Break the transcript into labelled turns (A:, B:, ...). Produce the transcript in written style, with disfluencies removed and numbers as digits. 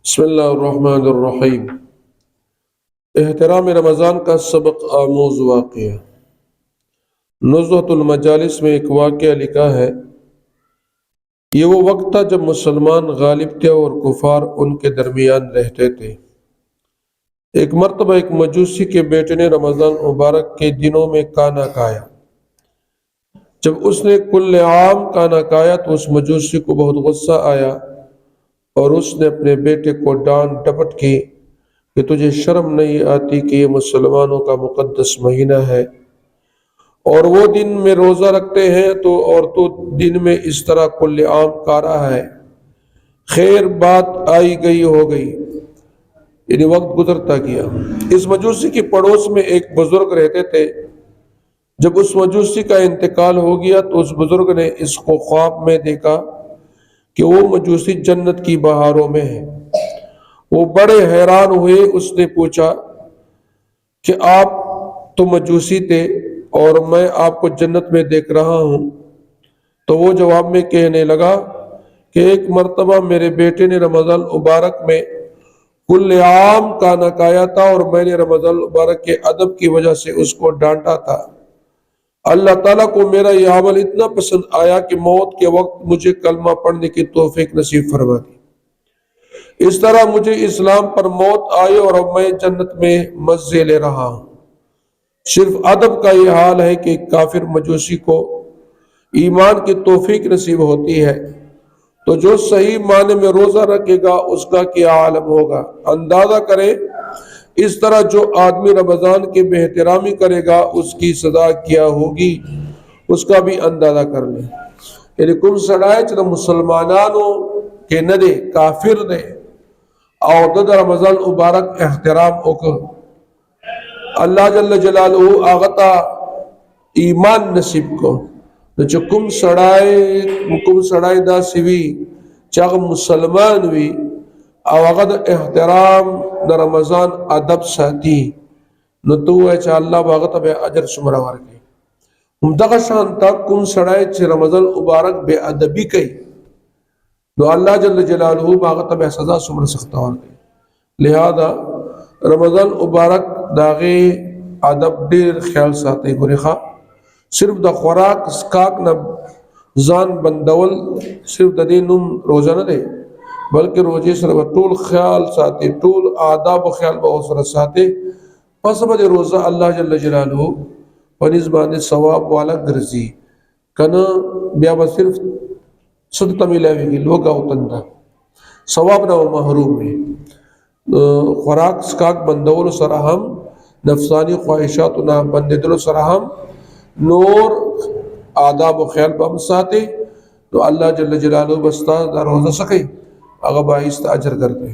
A: بسم اللہ الرحمن الرحیم۔ احترام رمضان کا سبق آموز واقعہ۔ نزہۃ المجالس میں ایک واقعہ لکھا ہے، یہ وہ وقت تھا جب مسلمان غالب تھے اور کفار ان کے درمیان رہتے تھے۔ ایک مرتبہ ایک مجوسی کے بیٹے نے رمضان مبارک کے دنوں میں کھانا کھایا۔ جب اس نے کل عام کھانا کھایا تو اس مجوسی کو بہت غصہ آیا اور اس نے اپنے بیٹے کو ڈانٹ ڈپٹ کی کہ تجھے شرم نہیں آتی کہ یہ مسلمانوں کا مقدس مہینہ ہے اور وہ دن میں روزہ رکھتے ہیں تو دن میں اس طرح کل عام کھا رہا ہے۔ خیر بات آئی گئی ہو گئی، یعنی وقت گزرتا گیا۔ اس مجوسی کی پڑوس میں ایک بزرگ رہتے تھے۔ جب اس مجوسی کا انتقال ہو گیا تو اس بزرگ نے اس کو خواب میں دیکھا کہ وہ مجوسی جنت کی بہاروں میں ہے۔ وہ بڑے حیران ہوئے۔ اس نے پوچھا کہ آپ تو مجوسی تھے اور میں آپ کو جنت میں دیکھ رہا ہوں۔ تو وہ جواب میں کہنے لگا کہ ایک مرتبہ میرے بیٹے نے رمضان مبارک میں کل عام کھانا کھایا تھا اور میں نے رمضان مبارک کے ادب کی وجہ سے اس کو ڈانٹا تھا۔ اللہ تعالیٰ کو میرا یہ عمل اتنا پسند آیا کہ موت کے وقت مجھے کلمہ پڑھنے کی توفیق نصیب فرما دی۔ اس طرح مجھے اسلام پر موت آئی اور اب میں جنت میں مزے لے رہا ہوں۔ صرف ادب کا یہ حال ہے کہ کافر مجوسی کو ایمان کی توفیق نصیب ہوتی ہے تو جو صحیح معنی میں روزہ رکھے گا اس کا کیا عالم ہوگا۔ اندازہ کریں، اس طرح جو آدمی رمضان کی بے احترامی کرے گا اس کی سزا کیا ہوگی، اس کا بھی اندازہ کر لیں۔ یعنی کم سڑائے چلو مسلمانانوں کے ندے کافر دے اور دد رمضان مبارک احترام اکر اللہ جل جلالہ آغتا ایمان نصیب کو جو کم سڑائے دا سوی چاگ مسلمان وی آغت احترام دا رمضان ادب ساتھی نو تو ہے چاہ اللہ باغتا بے عجر شمرہ ورگی ممدغ شانتا کم سڑائے چھ رمضان مبارک بے ادبی کئی نو اللہ جل جلالہ باغتا بے سزا شمرہ سختا ورگی۔ لہذا رمضان مبارک داغے ادب دیر خیال ساتے گریخا، صرف دا خوراک سکاک نہ زان بندول صرف دا دینم روزہ نہ دے بلکہ روزے سر طول خیال ساتے، طول آداب و خیال بہت سر ساتے، پس بجے روزہ اللہ جل جلالہ پنزبان ثواب والا گرزی کنا بیا با صرف صدقہ ملاوی گی لوگا اتندہ ثواب نہ محروم ہے۔ خوراک سکاک بندول سرہم نفسانی خواہشات نہ بنددل سرہم نور آداب و خیال بہم ساتے تو اللہ جل جلالہ بستا دا روزہ سکے اگر باعث اجر کرتے۔